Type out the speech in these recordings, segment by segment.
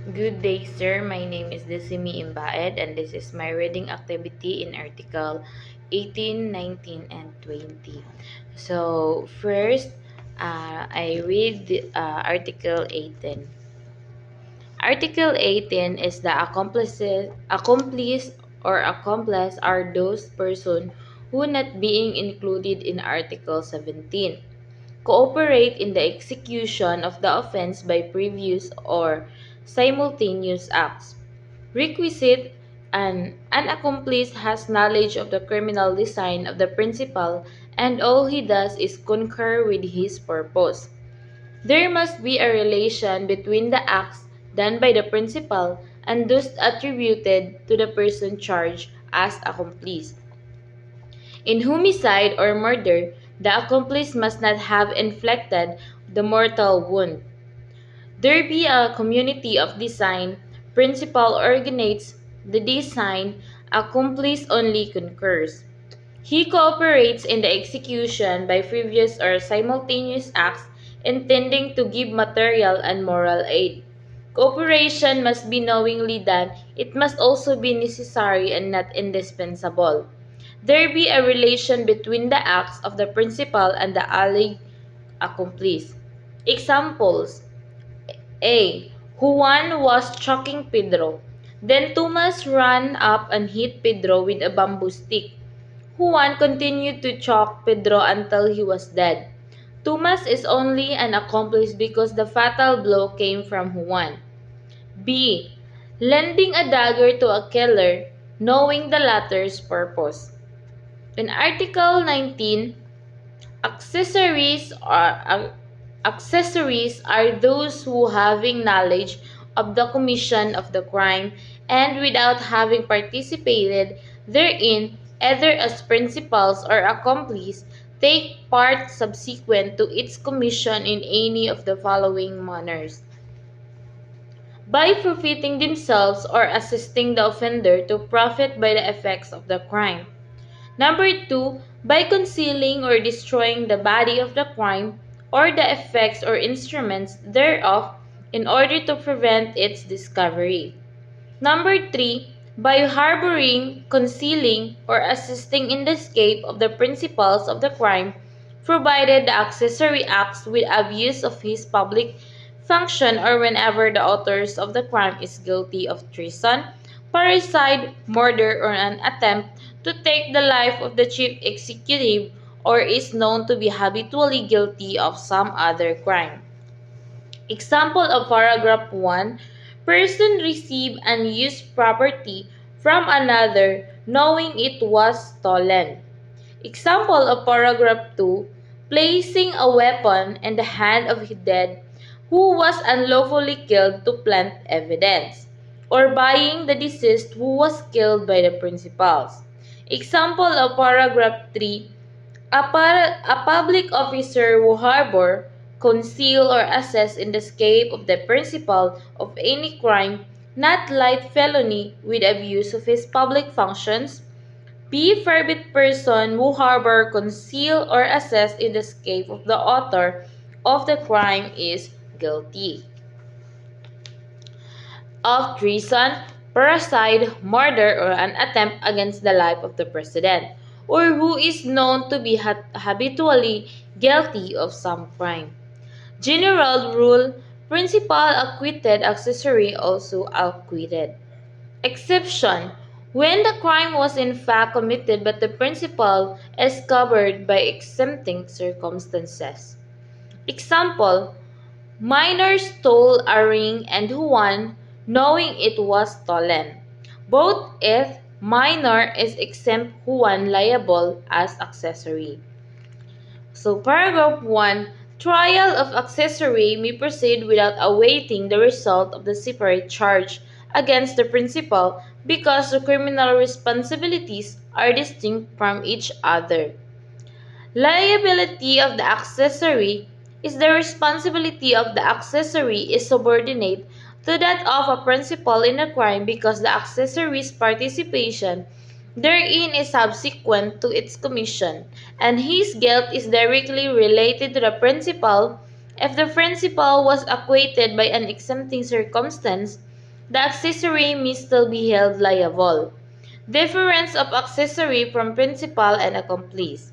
Good day, sir. My name is Desimi Imbaed, and this is my reading activity in Article 18, 19, and 20. So, first, I read Article 18. Article 18 is the accomplice are those persons who not being included in Article 17 cooperate in the execution of the offense by previous or simultaneous acts. Requisite: an accomplice has knowledge of the criminal design of the principal, and all he does is concur with his purpose. There must be a relation between the acts done by the principal and those attributed to the person charged as accomplice. In homicide or murder, the accomplice must not have inflicted the mortal wound. There be a community of design, principal originates the design, accomplice only concurs. He cooperates in the execution by previous or simultaneous acts intending to give material and moral aid. Cooperation must be knowingly done. It must also be necessary and not indispensable. There be a relation between the acts of the principal and the alleged accomplice. Examples: A. Juan was choking Pedro. Then Thomas ran up and hit Pedro with a bamboo stick. Juan continued to choke Pedro until he was dead. Thomas is only an accomplice because the fatal blow came from Juan. B. Lending a dagger to a killer, knowing the latter's purpose. In Article 19, Accessories are those who, having knowledge of the commission of the crime and without having participated therein, either as principals or accomplices, take part subsequent to its commission in any of the following manners: by profiting themselves or assisting the offender to profit by the effects of the crime. Number two, by concealing or destroying the body of the crime or the effects or instruments thereof in order to prevent its discovery. Number three, by harboring, concealing, or assisting in the escape of the principals of the crime, provided the accessory acts with abuse of his public function or whenever the authors of the crime is guilty of treason, parricide, murder, or an attempt to take the life of the chief executive or is known to be habitually guilty of some other crime. Example of paragraph 1: person receive and use property from another knowing it was stolen. Example of paragraph 2: placing a weapon in the hand of the dead who was unlawfully killed to plant evidence, or buying the deceased who was killed by the principals. Example of paragraph 3: a public officer who harbor, conceal, or assist in the escape of the principal of any crime, not light felony, with abuse of his public functions. B. Private person who harbor, conceal, or assist in the escape of the author of the crime is guilty of treason, parricide, murder, or an attempt against the life of the president, or who is known to be habitually guilty of some crime. General rule: principal acquitted, accessory also acquitted. Exception: when the crime was in fact committed but the principal is covered by exempting circumstances. Example: minor stole a ring and Juan, knowing it was stolen. Both if minor is exempt, Juan liable as accessory. So paragraph 1, trial of accessory may proceed without awaiting the result of the separate charge against the principal because the criminal responsibilities are distinct from each other. Liability of the accessory is the responsibility of the accessory is subordinate to that of a principal in a crime because the accessory's participation therein is subsequent to its commission, and his guilt is directly related to the principal. If the principal was acquitted by an exempting circumstance, the accessory may still be held liable. Difference of accessory from principal and accomplice.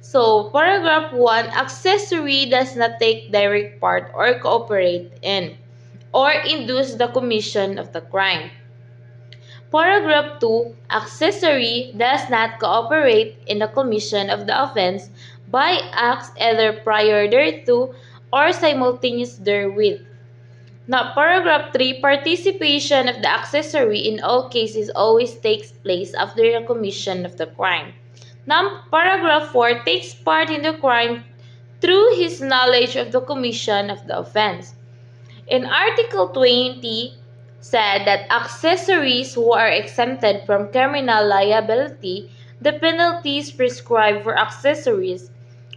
So, paragraph 1, accessory does not take direct part or cooperate in or induce the commission of the crime. Paragraph 2, accessory does not cooperate in the commission of the offense by acts either prior thereto or simultaneous therewith. Now, paragraph 3, participation of the accessory in all cases always takes place after the commission of the crime. Now, paragraph 4, takes part in the crime through his knowledge of the commission of the offense. In Article 20, said that accessories who are exempted from criminal liability, the penalties prescribed for accessories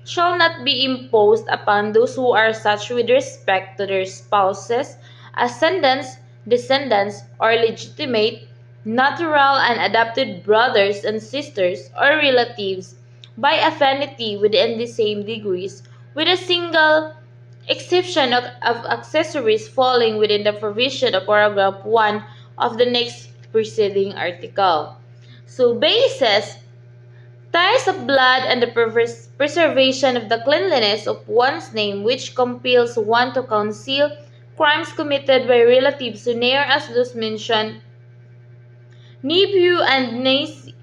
shall not be imposed upon those who are such with respect to their spouses, ascendants, descendants, or legitimate, natural and adopted brothers and sisters, or relatives, by affinity within the same degrees, with a single exception of accessories falling within the provision of paragraph 1 of the next preceding article. So, basis, ties of blood and the preservation of the cleanliness of one's name, which compels one to conceal crimes committed by relatives so near as those mentioned, nephew and niece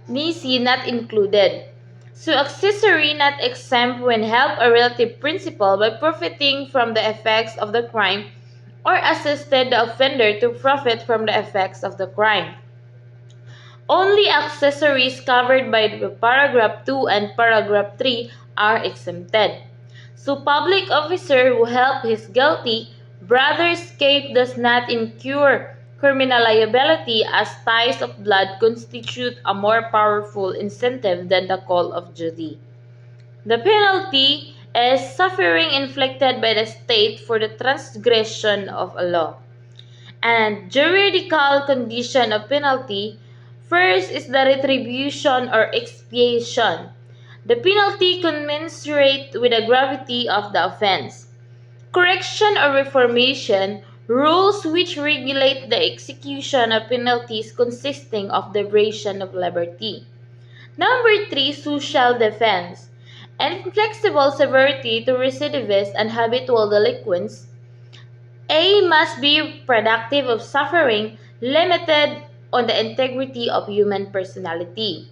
not included. So accessory not exempt when help a relative principal by profiting from the effects of the crime or assisted the offender to profit from the effects of the crime. Only accessories covered by paragraph 2 and paragraph 3 are exempted. So public officer who help his guilty brother escape does not incur criminal liability, as ties of blood constitute a more powerful incentive than the call of duty. The penalty is suffering inflicted by the state for the transgression of a law. And juridical condition of penalty, first is the retribution or expiation. The penalty commensurate with the gravity of the offense. Correction or reformation, rules which regulate the execution of penalties consisting of deprivation of liberty. Number 3, social defense. Inflexible severity to recidivists and habitual delinquents. A must be productive of suffering, limited on the integrity of human personality.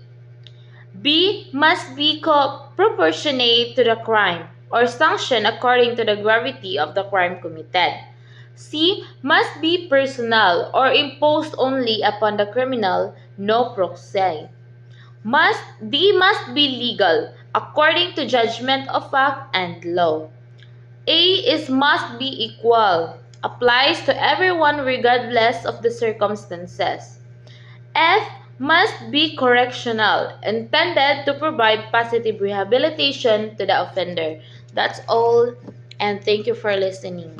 B must be proportionate to the crime or sanction according to the gravity of the crime committed. C must be personal or imposed only upon the criminal, no proxy. D must be legal according to judgment of fact and law. A is must be equal, applies to everyone regardless of the circumstances. F must be correctional, intended to provide positive rehabilitation to the offender. That's all, and thank you for listening.